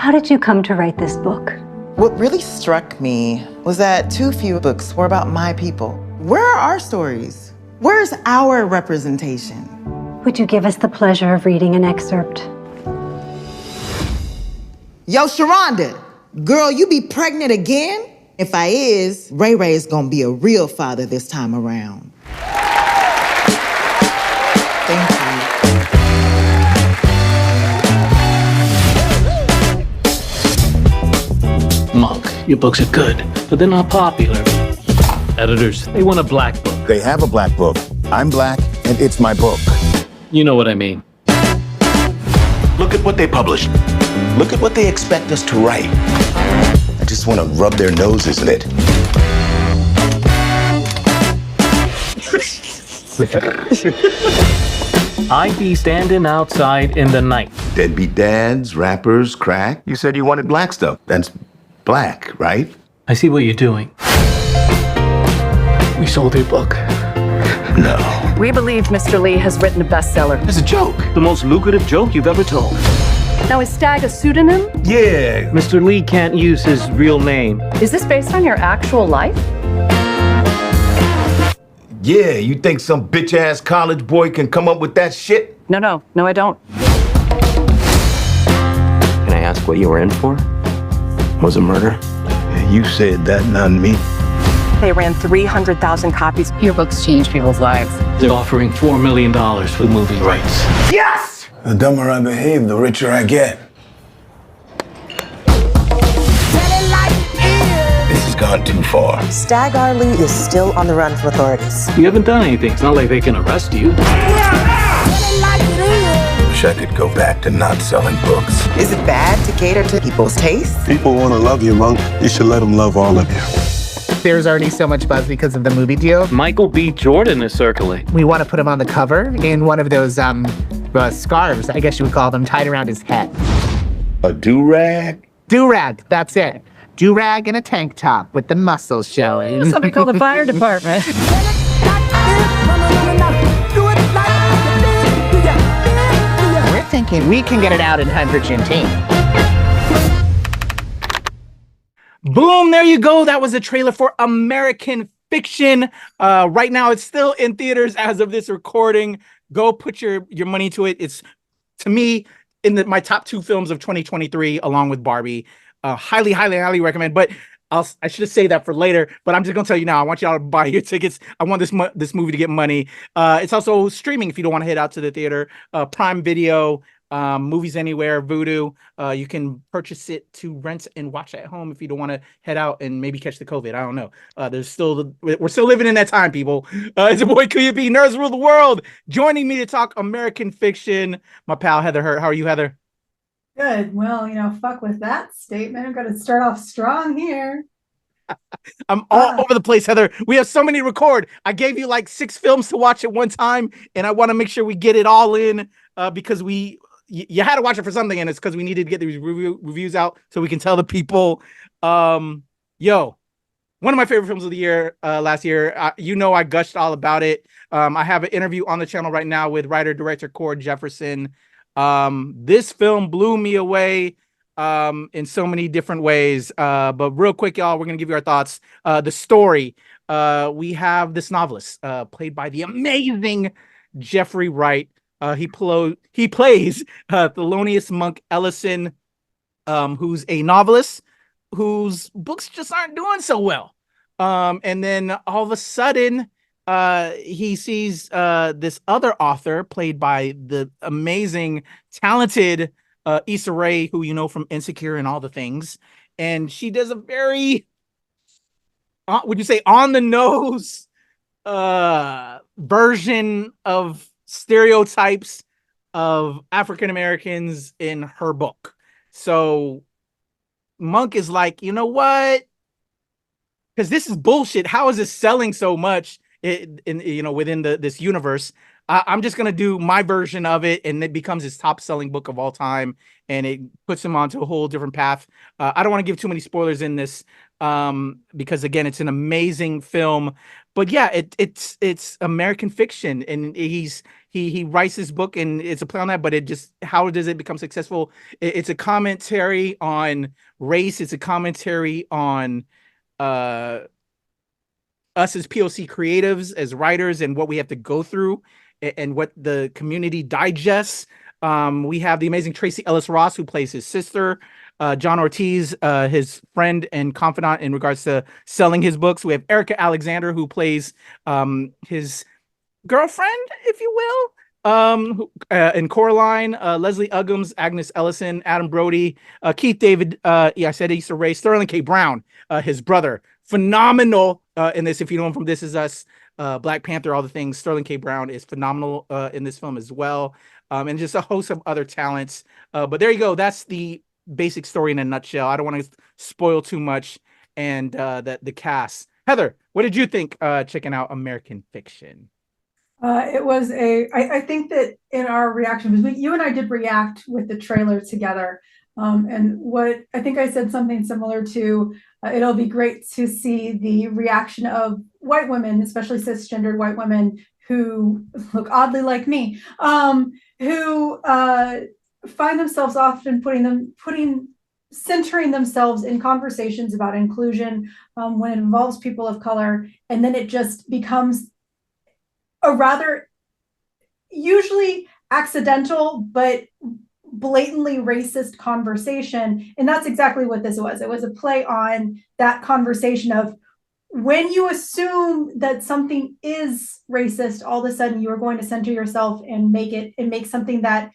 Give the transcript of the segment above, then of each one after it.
How did you come to write this book? What really struck me was that too few books were about my people. Where are our stories? Where's our representation? Would you give us the pleasure of reading an excerpt? Yo, Sharonda, girl, you be pregnant again? If I is, Ray Ray is gonna be a real father this time around. Thank you. Monk, your books are good, but they're not popular. Editors, they want a black book. They have a black book. I'm black, and it's my book. You know what I mean. Look at what they published. Look at what they expect us to write. I just want to rub their noses in it. I be standing outside in the night. Deadbeat dads, rappers, crack. You said you wanted black stuff. That's black, right? I see what you're doing. We sold your book. No. We believe Mr. Lee has written a bestseller. It's a joke. The most lucrative joke you've ever told. Now, is Stag a pseudonym? Yeah. Mr. Lee can't use his real name. Is this based on your actual life? Yeah, you think some bitch-ass college boy can come up with that shit? No, I don't. Can I ask what you were in for? Was it murder? You said that, not me. They ran 300,000 copies. Your books change people's lives. They're offering $4 million for movie rights. Yes! The dumber I behave, the richer I get. This has gone too far. Stag Arley is still on the run from authorities. You haven't done anything. It's not like they can arrest you. Wish I could go back to not selling books. Is it bad to cater to people's tastes? People want to love you, Monk. You should let them love all of you. There's already so much buzz because of the movie deal. Michael B. Jordan is circling. We want to put him on the cover in one of those scarves, I guess you would call them, tied around his head. A do-rag? Do-rag, that's it. Do-rag and a tank top with the muscles showing. Somebody call the fire department. We're thinking we can get it out in 100 Juneteenth. Boom, there you go. That was a trailer for American Fiction. Right now, it's still in theaters as of this recording. Go put your money to it. It's, to me, in my top 2 films of 2023, along with Barbie. Highly, highly, highly recommend. But I should have saved that for later. But I'm just gonna tell you now. I want y'all to buy your tickets. I want this movie to get money. It's also streaming if you don't want to head out to the theater. Prime Video. Movies Anywhere, Vudu. You can purchase it to rent and watch at home if you don't want to head out and maybe catch the COVID. I don't know. We're still living in that time, people. It's your boy Kuya B, Nerds Rule the World. Joining me to talk American Fiction, my pal Heather Hurt. How are you, Heather? Good. Well, fuck with that statement. I'm going to start off strong here. I'm all over the place, Heather. We have so many to record. I gave you like 6 films to watch at one time, and I want to make sure we get it all in because you had to watch it for something, and it's because we needed to get these reviews out so we can tell the people. One of my favorite films of the year last year. I gushed all about it. I have an interview on the channel right now with writer-director Cord Jefferson. This film blew me away in so many different ways. But real quick, y'all, we're going to give you our thoughts. The story. We have this novelist played by the amazing Jeffrey Wright. He plays Thelonious Monk Ellison, who's a novelist whose books just aren't doing so well. And then all of a sudden, he sees this other author played by the amazing, talented Issa Rae, who you know from Insecure and all the things. And she does a very, would you say, on the nose version of stereotypes of African Americans in her book. So Monk is like, you know what? Because this is bullshit. How is this selling so much within this universe? I'm just gonna do my version of it, and it becomes his top-selling book of all time, and it puts him onto a whole different path. I don't want to give too many spoilers in this, because again, it's an amazing film. But yeah, it's American fiction, and he writes this book, and it's a play on that. But it just, how does it become successful? It's a commentary on race. It's a commentary on us as POC creatives, as writers, and what we have to go through, and what the community digests. We have the amazing Tracy Ellis Ross, who plays his sister, John Ortiz, his friend and confidant in regards to selling his books. We have Erica Alexander, who plays his girlfriend, if you will, and Coraline, Leslie Uggams, Agnes Ellison, Adam Brody, Keith David, I said Issa Rae, Sterling K. Brown, his brother. Phenomenal in this. If you know him from This Is Us, Black Panther, all the things. Sterling K. Brown is phenomenal in this film as well. And just a host of other talents. But there you go. That's the basic story in a nutshell. I don't want to spoil too much. And the cast. Heather, what did you think checking out American Fiction? It was I think that in our reaction, because you and I did react with the trailer together. And what I think I said something similar to, it'll be great to see the reaction of white women, especially cisgendered white women who look oddly like me, who find themselves often centering themselves in conversations about inclusion when it involves people of color, and then it just becomes a rather usually accidental but blatantly racist conversation. And that's exactly what this was. It was a play on that conversation of, when you assume that something is racist, all of a sudden you are going to center yourself and make something that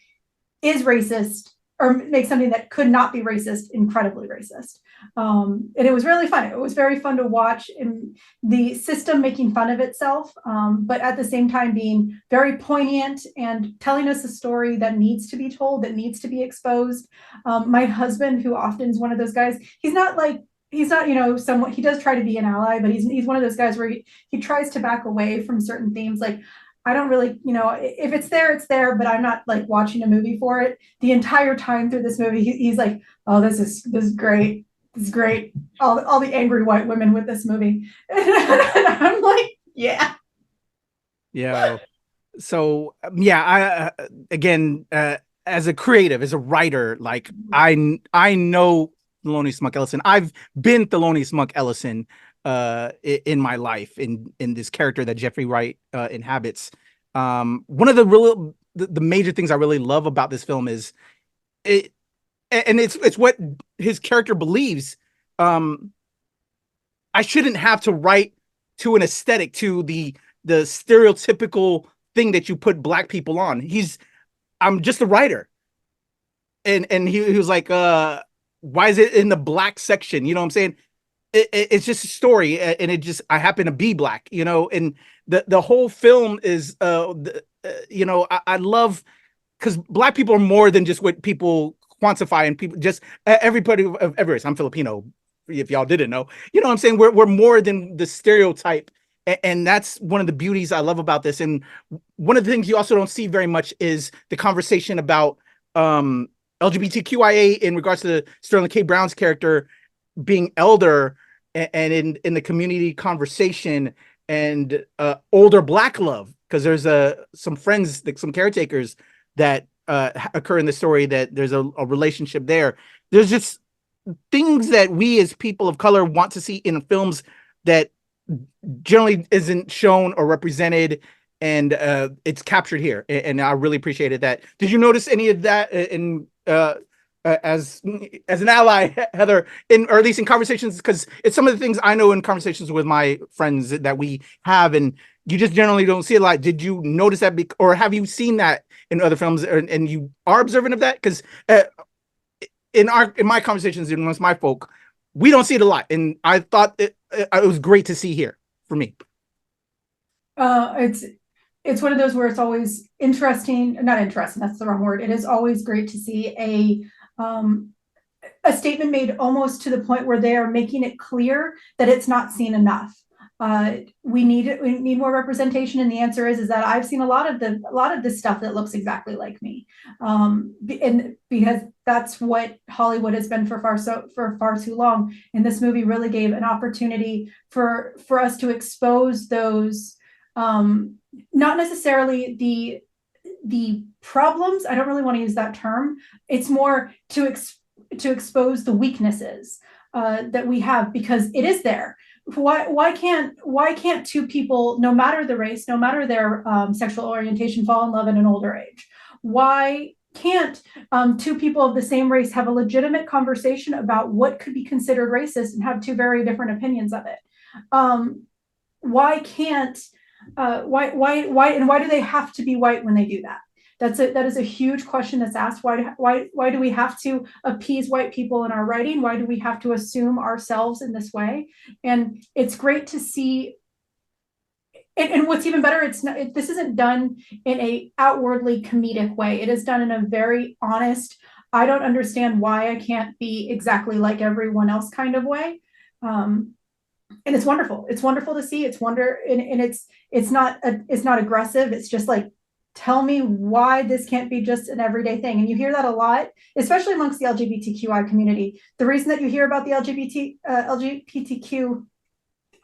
is racist, or make something that could not be racist incredibly racist. And it was really fun. It was very fun to watch, in the system making fun of itself, but at the same time being very poignant and telling us a story that needs to be told, that needs to be exposed. My husband, who often is one of those guys, he's not, someone, he does try to be an ally, but he's one of those guys where he tries to back away from certain themes. Like, I don't really, if it's there, it's there, but I'm not like watching a movie for it. The entire time through this movie, he's like, oh, this is great. This is great. All the angry white women with this movie. And I'm like, yeah. Yeah. So, yeah, again, as a creative, as a writer, like, I know Thelonious Monk Ellison. I've been Thelonious Monk Ellison in my life, in this character that Jeffrey Wright inhabits. One of the major things I really love about this film is it, and it's what his character believes. I shouldn't have to write to an aesthetic, to the stereotypical thing that you put Black people on. I'm just a writer, and he was like, why is it in the Black section? You know what I'm saying? It's just a story, and I happen to be Black, and the whole film is, I love, because Black people are more than just what people quantify, and people, just everybody of every race. I'm Filipino, if y'all didn't know. You know what I'm saying? We're more than the stereotype, and that's one of the beauties I love about this. And one of the things you also don't see very much is the conversation about LGBTQIA in regards to Sterling K. Brown's character being elder, and in the community conversation, and older Black love, because there's some friends, like some caretakers that occur in the story, that there's a relationship there. There's just things that we as people of color want to see in films that generally isn't shown or represented, and it's captured here, and I really appreciated that. Did you notice any of that in as an ally, Heather, or at least in conversations? Because it's some of the things I know in conversations with my friends that we have, and you just generally don't see it a lot. Did you notice that, or have you seen that in other films, and you are observant of that? Because in my conversations amongst my folk, we don't see it a lot, and I thought it was great to see here for me. It's one of those where it's always interesting, not interesting, that's the wrong word. It is always great to see a statement made almost to the point where they are making it clear that it's not seen enough. We need more representation, and the answer is that I've seen a lot of the stuff that looks exactly like me, and because that's what Hollywood has been for far too long. And this movie really gave an opportunity for us to expose those, not necessarily the problems. I don't really want to use that term. It's more to expose the weaknesses that we have, because it is there. Why can't two people, no matter the race, no matter their sexual orientation, fall in love at an older age? Why can't two people of the same race have a legitimate conversation about what could be considered racist and have two very different opinions of it? Why can't why do they have to be white when they do that? That is a huge question that's asked. Why do we have to appease white people in our writing? Why do we have to assume ourselves in this way? And it's great to see. And what's even better, this isn't done in a outwardly comedic way. It is done in a very honest, I don't understand why I can't be exactly like everyone else kind of way. And it's wonderful. It's wonderful to see. And it's not aggressive. It's just like, tell me why this can't be just an everyday thing. And you hear that a lot, especially amongst the LGBTQI community. The reason that you hear about the LGBTQ,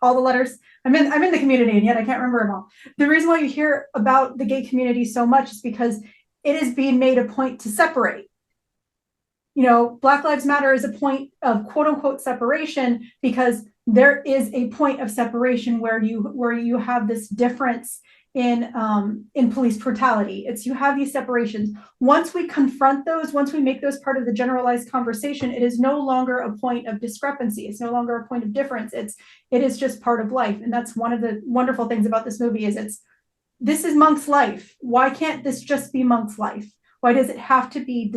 all the letters, I'm in the community, and yet I can't remember them all. The reason why you hear about the gay community so much is because it is being made a point to separate. Black Lives Matter is a point of quote unquote separation, because there is a point of separation where you have this difference in police brutality. You have these separations. Once we confront those, once we make those part of the generalized conversation, it is no longer a point of discrepancy. It's no longer a point of difference. It is just part of life. And that's one of the wonderful things about this movie is this is Monk's life. Why can't this just be Monk's life? Why does it have to be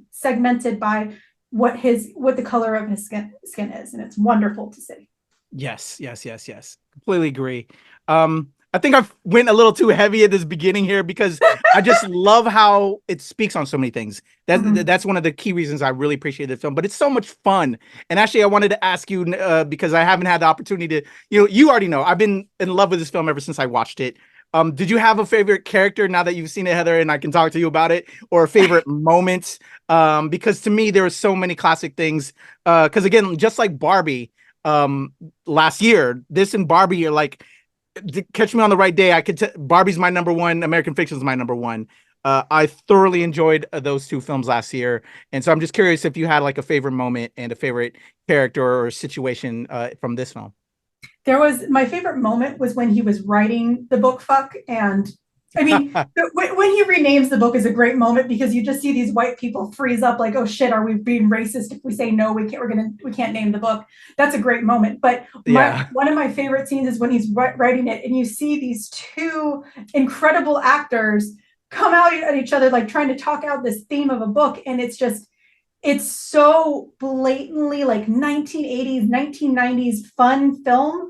segmented by what the color of his skin is? And it's wonderful to see. Yes. Completely agree. I think I went a little too heavy at this beginning here because I just love how it speaks on so many things. That's one of the key reasons I really appreciate the film, but it's so much fun. And actually, I wanted to ask you, because I haven't had the opportunity to, you already know, I've been in love with this film ever since I watched it. Did you have a favorite character now that you've seen it, Heather, and I can talk to you about it, or a favorite moment? Because to me, there are so many classic things. Because again, just like Barbie last year, this and Barbie are like, catch me on the right day. Barbie's my number one. American Fiction is my number one. I thoroughly enjoyed those two films last year. And so I'm just curious if you had like a favorite moment and a favorite character or situation from this film. My favorite moment was when he was writing the book Fuck. And I mean, when he renames the book is a great moment, because you just see these white people freeze up like, oh shit, are we being racist if we say no, we can't name the book? That's a great moment. But one of my favorite scenes is when he's writing it and you see these two incredible actors come out at each other, like trying to talk out this theme of a book. And it's so blatantly like 1980s, 1990s fun film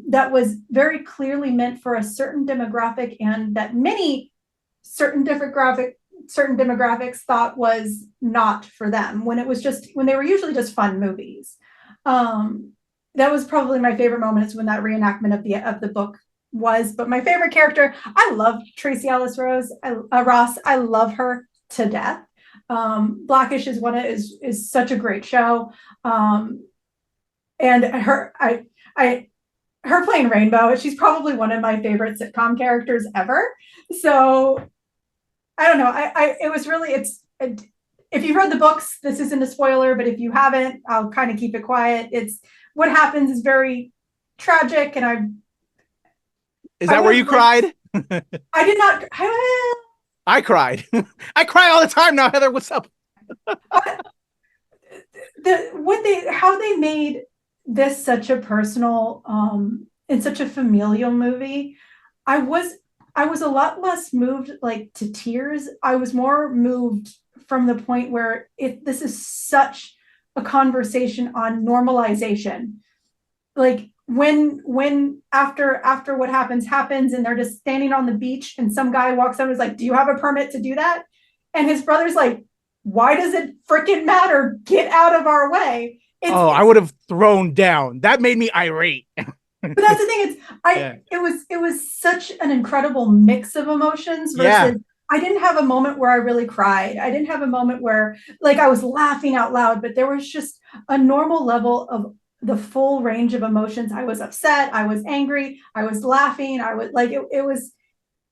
that was very clearly meant for a certain demographic, and that many certain demographics thought was not for them when they were usually just fun movies. That was probably my favorite moment, is when that reenactment of the book was. But my favorite character, I love Tracy Ellis Ross. I love her to death. Blackish is such a great show. And her playing Rainbow, she's probably one of my favorite sitcom characters ever. So I don't know. It was really, if you've read the books, this isn't a spoiler, but if you haven't, I'll kind of keep it quiet. What happens is very tragic. And is that where you cried? I did not. I cried. I cry all the time now, Heather. What's up? How they made this such a personal and such a familial movie. I was a lot less moved like to tears. I was more moved from the point where this is such a conversation on normalization. Like when after what happens and they're just standing on the beach and some guy walks up and is like, do you have a permit to do that? And his brother's like, why does it freaking matter? Get out of our way. I would have thrown down. That made me irate. But that's the thing. It was such an incredible mix of emotions versus I didn't have a moment where I really cried. I didn't have a moment where like I was laughing out loud, but there was just a normal level of the full range of emotions. I was upset, I was angry, I was laughing, I was like it was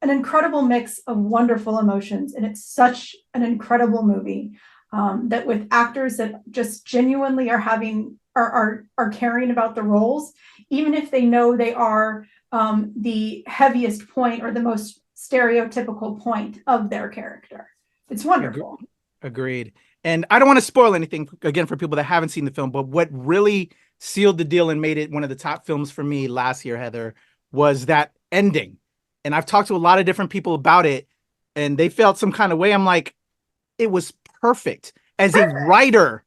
an incredible mix of wonderful emotions, and it's such an incredible movie that with actors that just genuinely are caring about the roles, even if they know they are the heaviest point or the most stereotypical point of their character. It's wonderful. Agreed. And I don't want to spoil anything again for people that haven't seen the film, but what really sealed the deal and made it one of the top films for me last year, Heather, was that ending. And I've talked to a lot of different people about it, and they felt some kind of way. I'm like, it was perfect. As a writer,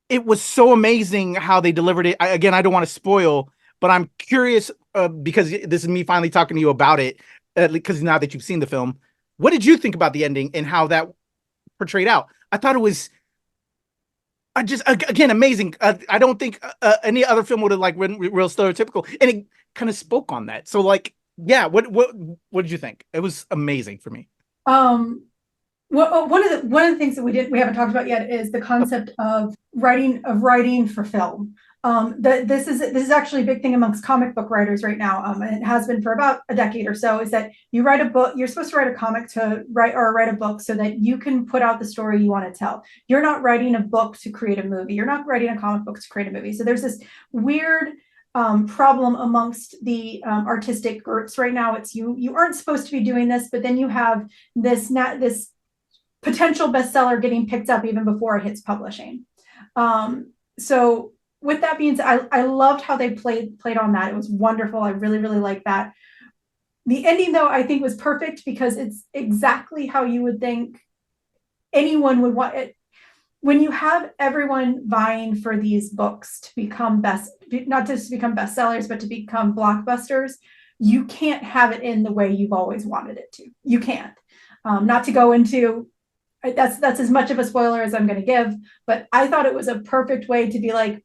it was so amazing how they delivered it. I don't want to spoil, but I'm curious because this is me finally talking to you about it, because now that you've seen the film, what did you think about the ending and how that portrayed out? I thought it was again amazing. I don't think any other film would have like been real stereotypical, and it kind of spoke on that. So like, yeah, what did you think? It was amazing for me. Well, one of the things that we haven't talked about yet is the concept of writing for film. This is actually a big thing amongst comic book writers right now. And it has been for about a decade or so, is that you write a book, you're supposed to write a comic to write a book so that you can put out the story you want to tell. You're not writing a book to create a movie. You're not writing a comic book to create a movie. So there's this weird problem amongst the artistic groups right now. It's you aren't supposed to be doing this, but then you have this potential bestseller getting picked up even before it hits publishing. So with that being said, I loved how they played on that. It was wonderful. I really, really liked that. The ending, though, I think was perfect because it's exactly how you would think anyone would want it. When you have everyone vying for these books to become not just to become bestsellers, but to become blockbusters, you can't have it in the way you've always wanted it to. You can't. Not to go into that's as much of a spoiler as I'm going to give, but I thought it was a perfect way to be like,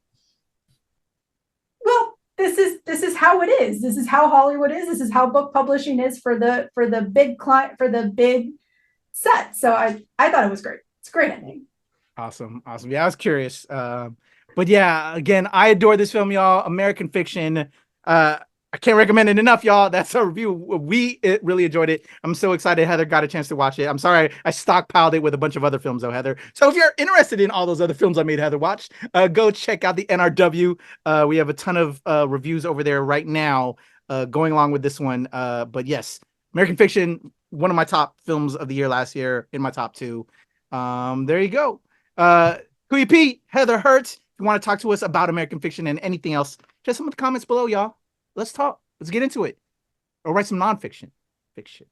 well, this is how it is. This is how Hollywood is. This is how book publishing is for the big client, for the big set. So I thought it was great. It's a great ending. Awesome. Yeah, I was curious. But yeah, again, I adore this film, y'all. American Fiction. I can't recommend it enough, y'all. That's our review. We really enjoyed it. I'm so excited Heather got a chance to watch it. I'm sorry I stockpiled it with a bunch of other films, though, Heather. So if you're interested in all those other films I made Heather watch, go check out the NRW. We have a ton of reviews over there right now going along with this one. But yes, American Fiction, one of my top films of the year last year, in my top 2. There you go. Kuya P, Heather Hertz, if you want to talk to us about American Fiction and anything else, just some of the comments below, y'all. Let's talk. Let's get into it. Or write some nonfiction. Fiction.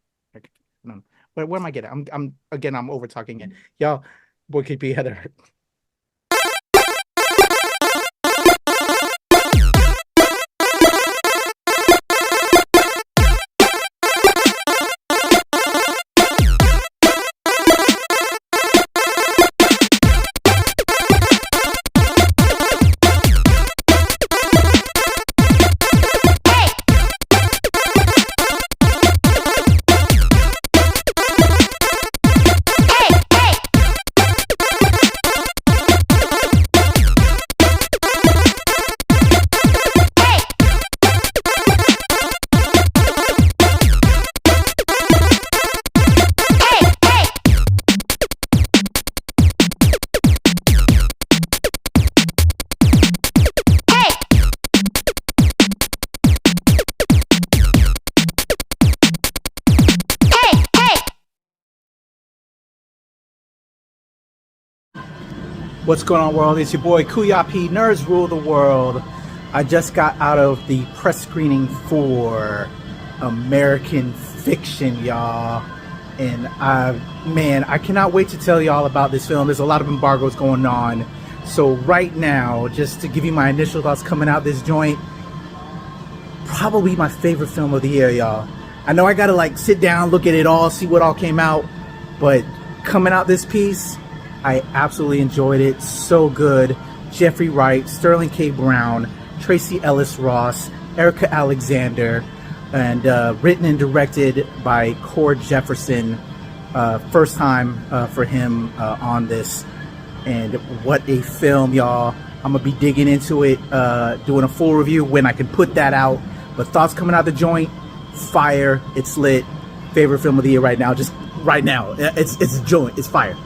No. Where am I getting? I'm over talking again. Y'all, boy KP Heather. What's going on, world? It's your boy Kuya P. Nerds Rule the World. I just got out of the press screening for American Fiction, y'all. And I cannot wait to tell y'all about this film. There's a lot of embargoes going on. So right now, just to give you my initial thoughts coming out this joint, probably my favorite film of the year, y'all. I know I gotta like sit down, look at it all, see what all came out, but coming out this piece, I absolutely enjoyed it. So good. Jeffrey Wright, Sterling K. Brown, Tracy Ellis Ross, Erica Alexander, and written and directed by Cord Jefferson. First time for him on this. And what a film, y'all. I'm going to be digging into it, doing a full review when I can put that out. But thoughts coming out the joint, fire. It's lit. Favorite film of the year right now. Just right now. It's a joint. It's fire.